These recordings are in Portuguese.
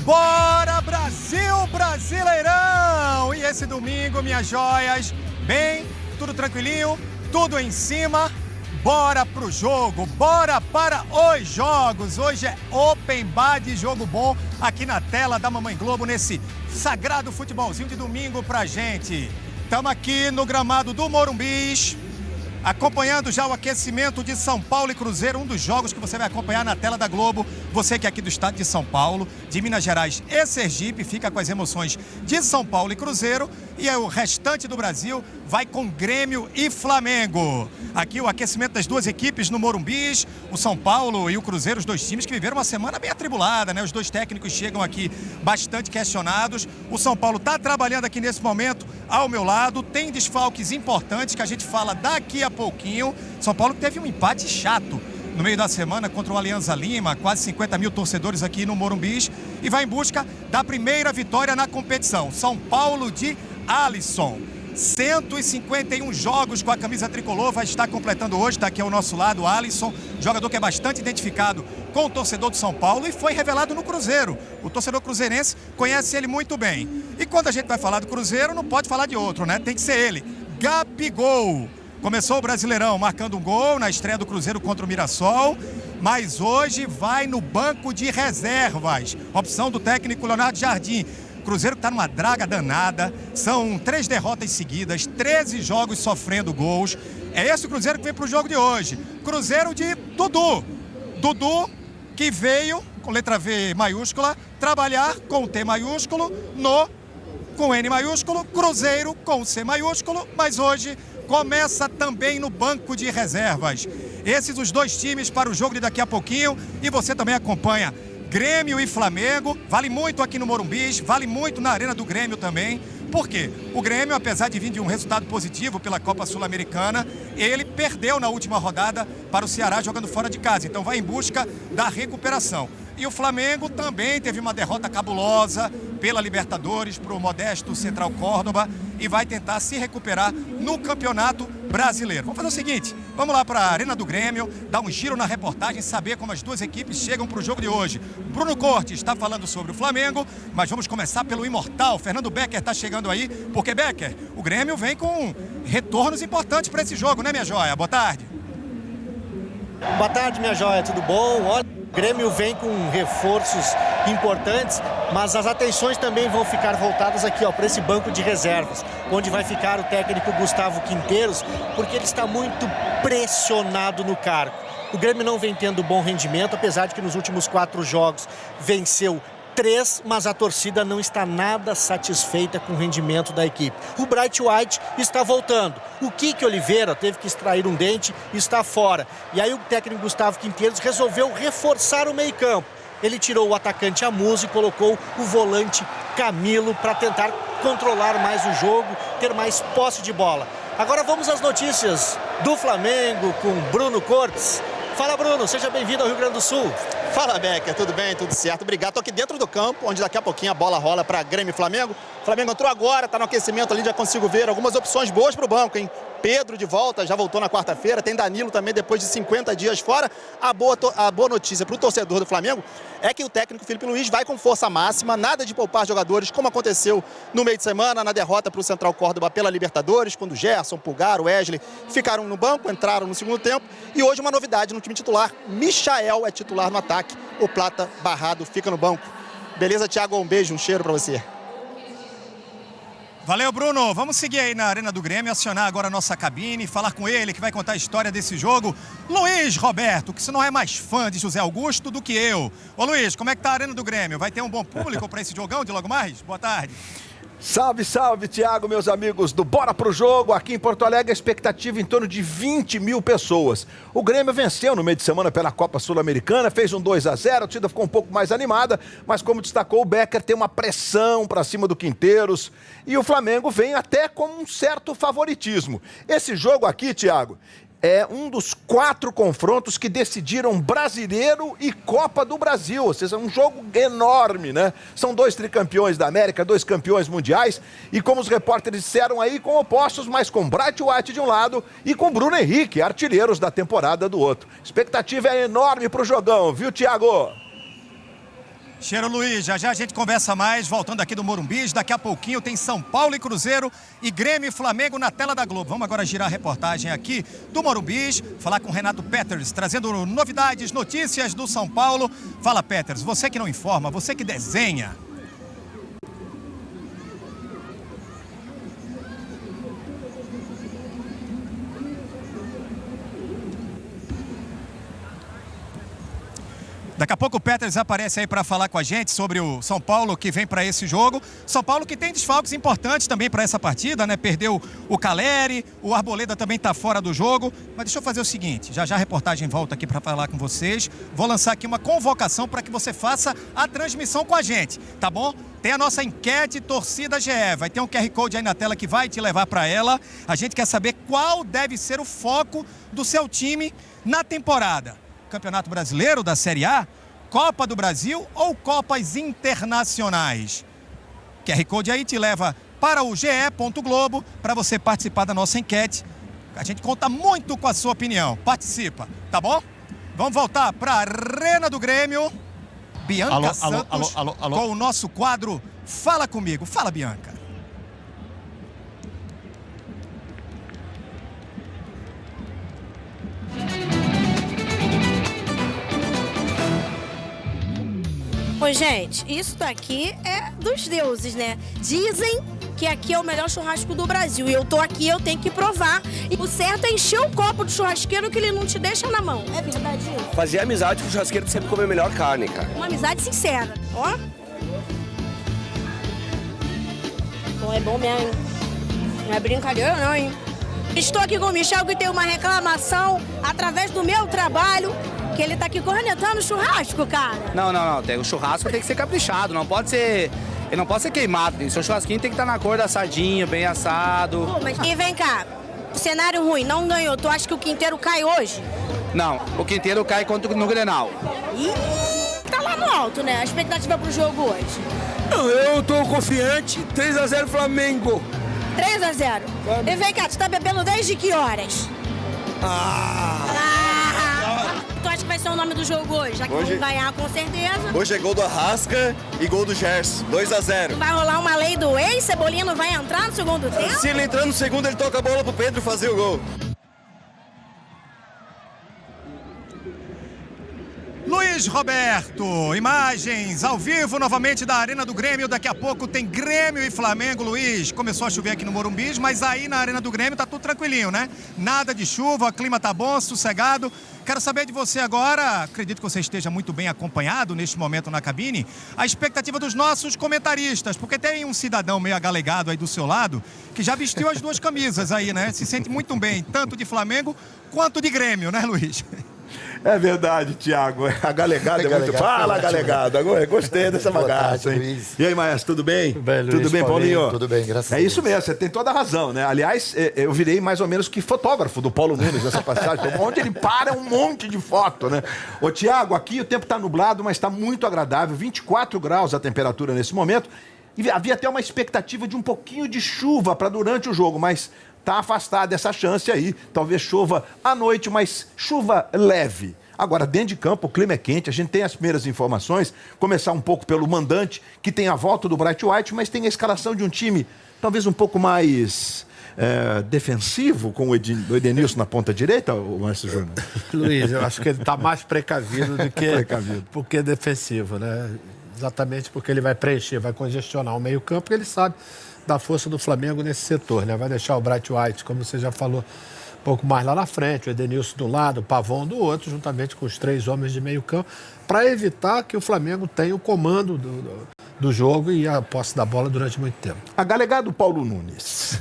Bora, Brasil, Brasileirão! E esse domingo, minhas joias, bem, tudo tranquilinho, tudo em cima. Bora pro jogo, bora para os jogos. Hoje é Open Bar de jogo bom aqui na tela da Mamãe Globo, nesse sagrado futebolzinho de domingo pra gente. Estamos aqui no gramado do Morumbis, acompanhando já o aquecimento de São Paulo e Cruzeiro, um dos jogos que você vai acompanhar na tela da Globo. Você que é aqui do estado de São Paulo, de Minas Gerais e Sergipe, fica com as emoções de São Paulo e Cruzeiro. E o restante do Brasil vai com Grêmio e Flamengo. Aqui o aquecimento das duas equipes no Morumbis, o São Paulo e o Cruzeiro, os dois times que viveram uma semana bem atribulada, né? Os dois técnicos chegam aqui bastante questionados. O São Paulo está trabalhando aqui nesse momento ao meu lado, tem desfalques importantes que a gente fala daqui a pouquinho. São Paulo teve um empate chato no meio da semana contra o Alianza Lima, quase 50 mil torcedores aqui no Morumbis, e vai em busca da primeira vitória na competição. São Paulo de Alisson, 151 jogos com a camisa tricolor, vai estar completando hoje, está aqui ao nosso lado o Alisson, jogador que é bastante identificado com o torcedor do São Paulo e foi revelado no Cruzeiro. O torcedor cruzeirense conhece ele muito bem. E quando a gente vai falar do Cruzeiro, não pode falar de outro, né? Tem que ser ele, Gabigol. Começou o Brasileirão marcando um gol na estreia do Cruzeiro contra o Mirassol, mas hoje vai no banco de reservas. Opção do técnico Leonardo Jardim. Cruzeiro está numa draga danada, são 3 derrotas seguidas, 13 jogos sofrendo gols. É esse o Cruzeiro que vem para o jogo de hoje. Cruzeiro de Dudu. Dudu que veio, com letra V maiúscula, trabalhar com T maiúsculo com N maiúsculo, Cruzeiro com C maiúsculo, mas hoje começa também no banco de reservas. Esses os dois times para o jogo de daqui a pouquinho, e você também acompanha Grêmio e Flamengo. Vale muito aqui no Morumbis, vale muito na Arena do Grêmio também. Por quê? O Grêmio, apesar de vir de um resultado positivo pela Copa Sul-Americana, ele perdeu na última rodada para o Ceará jogando fora de casa, então vai em busca da recuperação. E o Flamengo também teve uma derrota cabulosa pela Libertadores para o modesto Central Córdoba e vai tentar se recuperar no Campeonato Brasileiro. Vamos fazer o seguinte, vamos lá para a Arena do Grêmio, dar um giro na reportagem, saber como as duas equipes chegam para o jogo de hoje. Bruno Cortes está falando sobre o Flamengo, mas vamos começar pelo imortal. Fernando Becker está chegando aí, porque Becker, o Grêmio vem com retornos importantes para esse jogo, né, minha joia? Boa tarde. Boa tarde, minha joia, tudo bom? Olha, o Grêmio vem com reforços importantes, mas as atenções também vão ficar voltadas aqui, ó, para esse banco de reservas, onde vai ficar o técnico Gustavo Quinteiros, porque ele está muito pressionado no cargo. O Grêmio não vem tendo bom rendimento, apesar de que nos últimos 4 jogos venceu 3, mas a torcida não está nada satisfeita com o rendimento da equipe. O Bright White está voltando. O Kike Oliveira teve que extrair um dente e está fora. E aí o técnico Gustavo Quinteiros resolveu reforçar o meio-campo. Ele tirou o atacante Amuso e colocou o volante Camilo para tentar controlar mais o jogo, ter mais posse de bola. Agora vamos às notícias do Flamengo com Bruno Cortes. Fala, Bruno, seja bem-vindo ao Rio Grande do Sul. Fala, Becker, tudo bem? Tudo certo? Obrigado. Estou aqui dentro do campo, onde daqui a pouquinho a bola rola para Grêmio e Flamengo. O Flamengo entrou agora, está no aquecimento ali, já consigo ver algumas opções boas para o banco, hein? Pedro de volta, já voltou na quarta-feira. Tem Danilo também, depois de 50 dias fora. A boa notícia para o torcedor do Flamengo é que o técnico Felipe Luiz vai com força máxima, nada de poupar jogadores, como aconteceu no meio de semana, na derrota para o Central Córdoba pela Libertadores, quando Gerson, Pulgar, Wesley ficaram no banco, entraram no segundo tempo. E hoje uma novidade no time titular, Michael é titular no ataque, o Plata barrado fica no banco. Beleza, Thiago? Um beijo, um cheiro para você. Valeu, Bruno. Vamos seguir aí na Arena do Grêmio, acionar agora a nossa cabine, falar com ele, que vai contar a história desse jogo. Luiz Roberto, que se não é mais fã de José Augusto do que eu. Ô, Luiz, como é que tá a Arena do Grêmio? Vai ter um bom público para esse jogão de logo mais? Boa tarde. Salve, salve, Thiago, meus amigos do Bora Pro Jogo. Aqui em Porto Alegre, a expectativa em torno de 20 mil pessoas. O Grêmio venceu no meio de semana pela Copa Sul-Americana, fez um 2-0, a torcida ficou um pouco mais animada, mas como destacou o Becker, tem uma pressão para cima do Quinteiros. E o Flamengo vem até com um certo favoritismo. Esse jogo aqui, Thiago, é um dos 4 confrontos que decidiram Brasileiro e Copa do Brasil. Ou seja, é um jogo enorme, né? São 2 tricampeões da América, 2 campeões mundiais. E como os repórteres disseram aí, com opostos, mas com Bright White de um lado e com Bruno Henrique, artilheiros da temporada do outro. Expectativa é enorme pro jogão, viu, Thiago? Cheiro, Luiz. Já já a gente conversa mais, voltando aqui do Morumbi. Daqui a pouquinho tem São Paulo e Cruzeiro e Grêmio e Flamengo na tela da Globo. Vamos agora girar a reportagem aqui do Morumbi, falar com o Renato Peters, trazendo novidades, notícias do São Paulo. Fala, Peters, você que não informa, você que desenha. Daqui a pouco o Peters aparece aí para falar com a gente sobre o São Paulo que vem para esse jogo. São Paulo que tem desfalques importantes também para essa partida, né? Perdeu o Caleri, o Arboleda também está fora do jogo. Mas deixa eu fazer o seguinte, já já a reportagem volta aqui para falar com vocês. Vou lançar aqui uma convocação para que você faça a transmissão com a gente, tá bom? Tem a nossa enquete Torcida GE, vai ter um QR Code aí na tela que vai te levar para ela. A gente quer saber qual deve ser o foco do seu time na temporada. Campeonato Brasileiro da Série A, Copa do Brasil ou Copas Internacionais? QR Code aí te leva para o ge.globo para você participar da nossa enquete. A gente conta muito com a sua opinião. Participa, tá bom? Vamos voltar para a Arena do Grêmio. Bianca Santos com o nosso quadro Fala Comigo. Fala, Bianca. Ô, gente, isso daqui é dos deuses, né? Dizem que aqui é o melhor churrasco do Brasil. E eu tô aqui, eu tenho que provar. E o certo é encher o copo do churrasqueiro que ele não te deixa na mão. É verdade isso? Fazer amizade com o churrasqueiro sempre comer a melhor carne, cara. Uma amizade sincera, ó. Bom, é bom mesmo, hein? Não é brincadeira não, hein? Estou aqui com o Michel, que tem uma reclamação através do meu trabalho, que ele tá aqui cornetando o churrasco, cara. Não. O churrasco tem que ser caprichado, não pode ser... Ele não pode ser queimado. O seu churrasquinho tem que estar na cor da sardinha, bem assado. Pô, mas e vem cá, cenário ruim, não ganhou. Tu acha que o Quinteiro cai hoje? Não, o Quinteiro cai contra no Grenal. Ih, tá lá no alto, né? A expectativa pro jogo hoje. Eu tô confiante, 3-0 Flamengo. 3-0. E vem cá, tu tá bebendo desde que horas? Tu acha que vai ser o nome do jogo hoje? Já que vamos ganhar com certeza. Hoje é gol do Arrasca e gol do Gerson, 2-0. Vai rolar uma lei do ex, Cebolinha não vai entrar no segundo tempo? Se ele entrar no segundo, ele toca a bola pro Pedro fazer o gol. Luiz Roberto, imagens ao vivo novamente da Arena do Grêmio. Daqui a pouco tem Grêmio e Flamengo, Luiz. Começou a chover aqui no Morumbi, mas aí na Arena do Grêmio tá tudo tranquilinho, né? Nada de chuva, o clima tá bom, sossegado. Quero saber de você agora, acredito que você esteja muito bem acompanhado neste momento na cabine, a expectativa dos nossos comentaristas, porque tem um cidadão meio agalegado aí do seu lado, que já vestiu as duas camisas aí, né? Se sente muito bem, tanto de Flamengo quanto de Grêmio, né, Luiz? É verdade, Thiago. A galegada é muito... Fala, galegada. Gostei dessa bagaça, hein? E aí, Maestro, tudo bem? Tudo bem, Paulinho? Tudo bem, graças a Deus. É isso mesmo, você tem toda a razão, né? Aliás, eu virei mais ou menos que fotógrafo do Paulo Nunes nessa passagem. Onde ele para um monte de foto, né? Ô, Thiago, aqui o tempo tá nublado, mas tá muito agradável. 24 graus a temperatura nesse momento. E havia até uma expectativa de um pouquinho de chuva para durante o jogo, mas... tá afastada essa chance aí. Talvez chova à noite, mas chuva leve. Agora, dentro de campo, o clima é quente, a gente tem as primeiras informações. Começar um pouco pelo mandante, que tem a volta do Bright White, mas tem a escalação de um time talvez um pouco mais defensivo, com o Edenilson na ponta direita, o Márcio Júnior? Luiz, eu acho que ele está mais precavido do que defensivo, né? Exatamente porque ele vai preencher, vai congestionar o meio-campo, porque ele sabe da força do Flamengo nesse setor, né? Vai deixar o Bright White, como você já falou, um pouco mais lá na frente, o Edenilson do lado, o Pavão do outro, juntamente com os três homens de meio campo, para evitar que o Flamengo tenha o comando do jogo e a posse da bola durante muito tempo. A galegada do Paulo Nunes.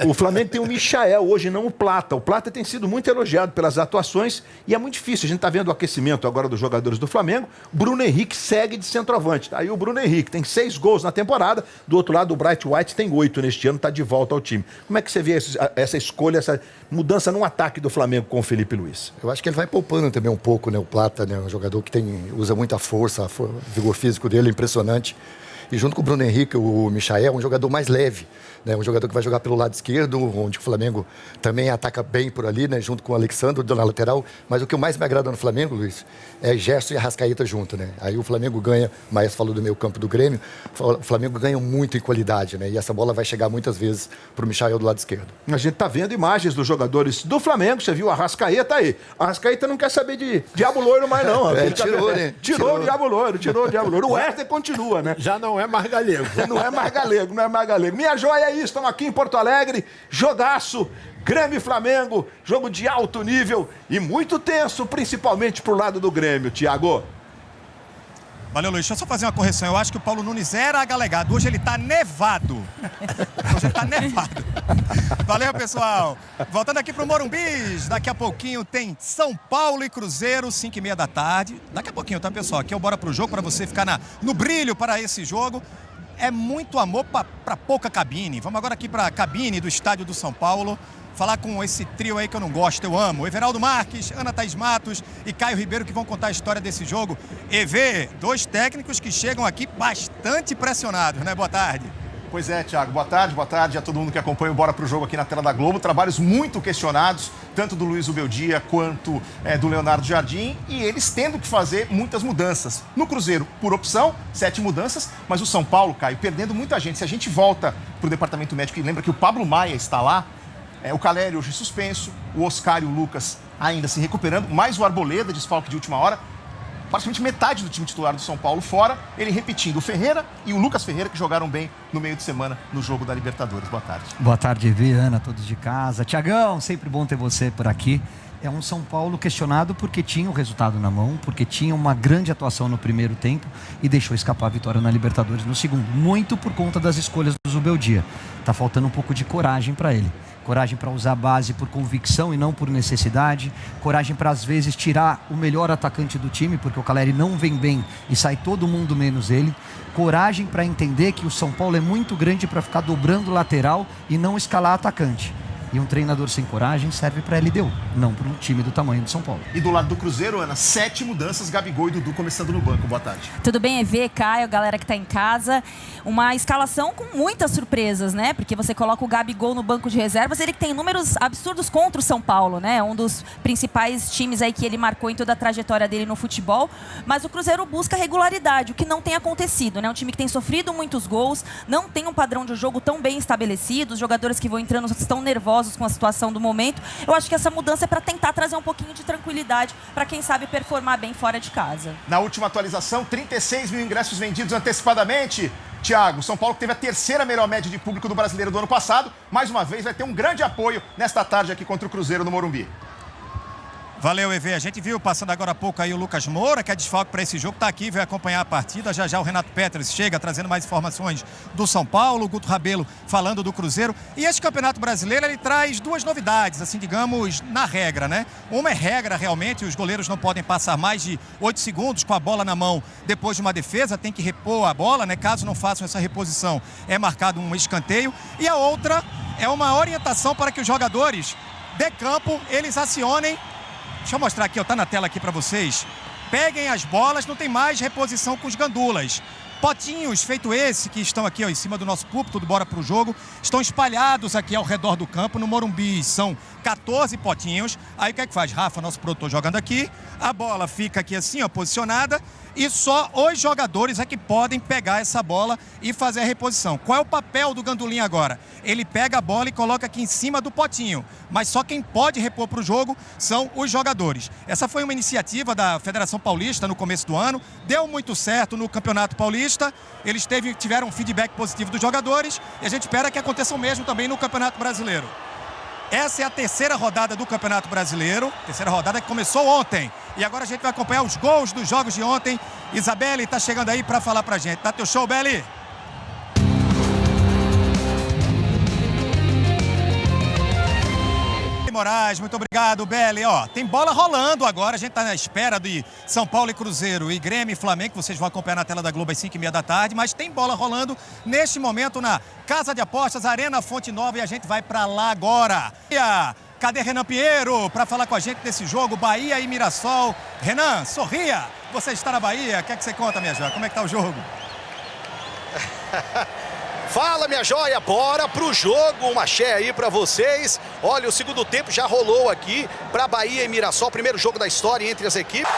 O Flamengo tem o Michael hoje, não o Plata. O Plata tem sido muito elogiado pelas atuações e é muito difícil. A gente está vendo o aquecimento agora dos jogadores do Flamengo. Bruno Henrique segue de centroavante. Aí o Bruno Henrique tem 6 gols na temporada. Do outro lado, o Bright White tem 8 neste ano, está de volta ao time. Como é que você vê essa escolha, essa mudança no ataque do Flamengo com o Felipe Luiz? Eu acho que ele vai poupando também um pouco, né? O Plata, né? Um jogador que usa muita força, o vigor físico dele é impressionante. E junto com o Bruno Henrique, o Michael, um jogador mais leve, né? Um jogador que vai jogar pelo lado esquerdo, onde o Flamengo também ataca bem por ali, né? Junto com o Alexandre na lateral. Mas o que mais me agrada no Flamengo, Luiz, é Gerson e Arrascaeta junto, né? Aí o Flamengo ganha, o Maestro falou do meio campo do Grêmio, o Flamengo ganha muito em qualidade, né? E essa bola vai chegar muitas vezes para o Michael do lado esquerdo. A gente tá vendo imagens dos jogadores do Flamengo, você viu a Arrascaeta aí. A Arrascaeta não quer saber de diabo loiro mais não. Tirou, né? Tirou o diabo loiro. O Wesley continua, né? Já não é mais galego. Não é mais galego. Minha joia é isso, estamos aqui em Porto Alegre, jogaço, Grêmio e Flamengo, jogo de alto nível e muito tenso, principalmente pro lado do Grêmio, Thiago. Valeu, Luiz. Deixa eu só fazer uma correção. Eu acho que o Paulo Nunes era agalegado. Hoje ele tá nevado. Valeu, pessoal. Voltando aqui pro Morumbis. Daqui a pouquinho tem São Paulo e Cruzeiro, 5h30 da tarde. Daqui a pouquinho, tá, pessoal? Aqui é o Bora Pro Jogo, para você ficar no brilho para esse jogo. É muito amor para pouca cabine. Vamos agora aqui para a cabine do estádio do São Paulo. Falar com esse trio aí que eu não gosto, eu amo. Everaldo Marques, Ana Thaís Matos e Caio Ribeiro, que vão contar a história desse jogo. EV, 2 técnicos que chegam aqui bastante pressionados, né? Boa tarde. Pois é, Thiago. Boa tarde a todo mundo que acompanha o Bora Pro Jogo aqui na tela da Globo. Trabalhos muito questionados, tanto do Luiz Ubeldia quanto do Leonardo Jardim, e eles tendo que fazer muitas mudanças. No Cruzeiro, por opção, 7 mudanças, mas o São Paulo, Caio, perdendo muita gente. Se a gente volta pro departamento médico e lembra que o Pablo Maia está lá, o Caleri hoje suspenso, o Oscar e o Lucas ainda se recuperando, mais o Arboleda, desfalque de última hora, praticamente metade do time titular do São Paulo fora, ele repetindo o Ferreira e o Lucas Ferreira, que jogaram bem no meio de semana no jogo da Libertadores. Boa tarde. Boa tarde, Evi, Ana, todos de casa. Tiagão, sempre bom ter você por aqui. É um São Paulo questionado porque tinha o resultado na mão, porque tinha uma grande atuação no primeiro tempo e deixou escapar a vitória na Libertadores no segundo. Muito por conta das escolhas do Zubeldia. Tá faltando um pouco de coragem para ele. Coragem para usar a base por convicção e não por necessidade. Coragem para, às vezes, tirar o melhor atacante do time, porque o Caleri não vem bem e sai todo mundo menos ele. Coragem para entender que o São Paulo é muito grande para ficar dobrando lateral e não escalar atacante. E um treinador sem coragem serve para LDU, não para um time do tamanho do São Paulo. E do lado do Cruzeiro, Ana, 7 mudanças, Gabigol e Dudu começando no banco. Boa tarde. Tudo bem, EV, Caio, galera que está em casa. Uma escalação com muitas surpresas, né? Porque você coloca o Gabigol no banco de reservas, ele que tem números absurdos contra o São Paulo, né? Um dos principais times aí que ele marcou em toda a trajetória dele no futebol. Mas o Cruzeiro busca regularidade, o que não tem acontecido, né? Um time que tem sofrido muitos gols, não tem um padrão de jogo tão bem estabelecido, os jogadores que vão entrando estão nervosos com a situação do momento. Eu acho que essa mudança é para tentar trazer um pouquinho de tranquilidade para quem sabe performar bem fora de casa. Na última atualização, 36 mil ingressos vendidos antecipadamente. Thiago, São Paulo que teve a 3ª melhor média de público do Brasileiro do ano passado. Mais uma vez vai ter um grande apoio nesta tarde aqui contra o Cruzeiro no Morumbi. Valeu, EV. A gente viu passando agora há pouco aí o Lucas Moura, que é desfalque para esse jogo, está aqui, vai acompanhar a partida. Já já o Renato Peters chega trazendo mais informações do São Paulo, o Guto Rabelo falando do Cruzeiro. E esse Campeonato Brasileiro, ele traz 2 novidades, assim, digamos, na regra, né? Uma é regra, realmente, os goleiros não podem passar mais de 8 segundos com a bola na mão depois de uma defesa, tem que repor a bola, né? Caso não façam essa reposição, é marcado um escanteio. E a outra é uma orientação para que os jogadores de campo, eles acionem. Deixa eu mostrar aqui, ó, tá na tela aqui para vocês. Peguem as bolas, não tem mais reposição com os gandulas. Potinhos, feito esse, que estão aqui, ó, em cima do nosso púlpito do Bora Pro Jogo, estão espalhados aqui ao redor do campo, no Morumbi. São 14 potinhos. Aí o que é que faz? Rafa, nosso produtor, jogando aqui. A bola fica aqui assim, ó, posicionada. E só os jogadores é que podem pegar essa bola e fazer a reposição. Qual é o papel do gandulinho agora? Ele pega a bola e coloca aqui em cima do potinho. Mas só quem pode repor para o jogo são os jogadores. Essa foi uma iniciativa da Federação Paulista no começo do ano. Deu muito certo no Campeonato Paulista. Eles tiveram um feedback positivo dos jogadores. E a gente espera que aconteça o mesmo também no Campeonato Brasileiro. Essa é a 3ª rodada do Campeonato Brasileiro. 3ª rodada que começou ontem. E agora a gente vai acompanhar os gols dos jogos de ontem. Isabelle está chegando aí para falar pra gente. Tá teu show, Beli? Moraes, muito obrigado, Beli. Ó, tem bola rolando agora, a gente está na espera de São Paulo e Cruzeiro e Grêmio e Flamengo, que vocês vão acompanhar na tela da Globo às 5h30 da tarde, mas tem bola rolando neste momento na Casa de Apostas, Arena Fonte Nova, e a gente vai para lá agora. Cadê Renan Pinheiro para falar com a gente desse jogo, Bahia e Mirassol? Renan, sorria, você está na Bahia, o que é que você conta, minha joia? Como é que tá o jogo? Fala, minha joia, bora pro jogo, uma axé aí pra vocês. Olha, o segundo tempo já rolou aqui pra Bahia e Mirassol, primeiro jogo da história entre as equipes.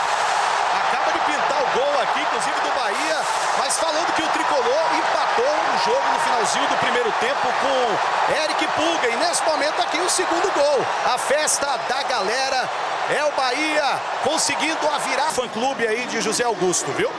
Acaba de pintar o gol aqui, inclusive do Bahia, mas falando que o Tricolor empatou o jogo no finalzinho do primeiro tempo com Eric Pulga. E nesse momento aqui o segundo gol. A festa da galera é o Bahia conseguindo a virar. Fã-clube aí de José Augusto, viu?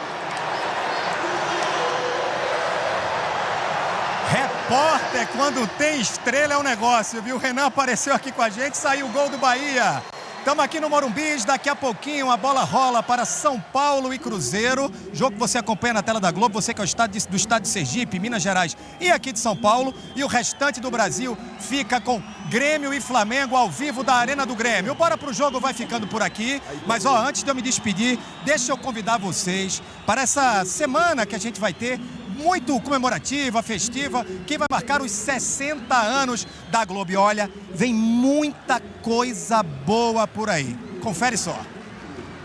Repórter, quando tem estrela é um negócio, viu? O Renan apareceu aqui com a gente, saiu o gol do Bahia. Estamos aqui no Morumbi, daqui a pouquinho a bola rola para São Paulo e Cruzeiro. Jogo que você acompanha na tela da Globo, você que é do estado de Sergipe, Minas Gerais e aqui de São Paulo. E o restante do Brasil fica com Grêmio e Flamengo ao vivo da Arena do Grêmio. O Bora Pro Jogo vai ficando por aqui, mas ó, antes de eu me despedir, deixa eu convidar vocês para essa semana que a gente vai ter, muito comemorativa, festiva, que vai marcar os 60 anos da Globo. E olha, vem muita coisa boa por aí. Confere só.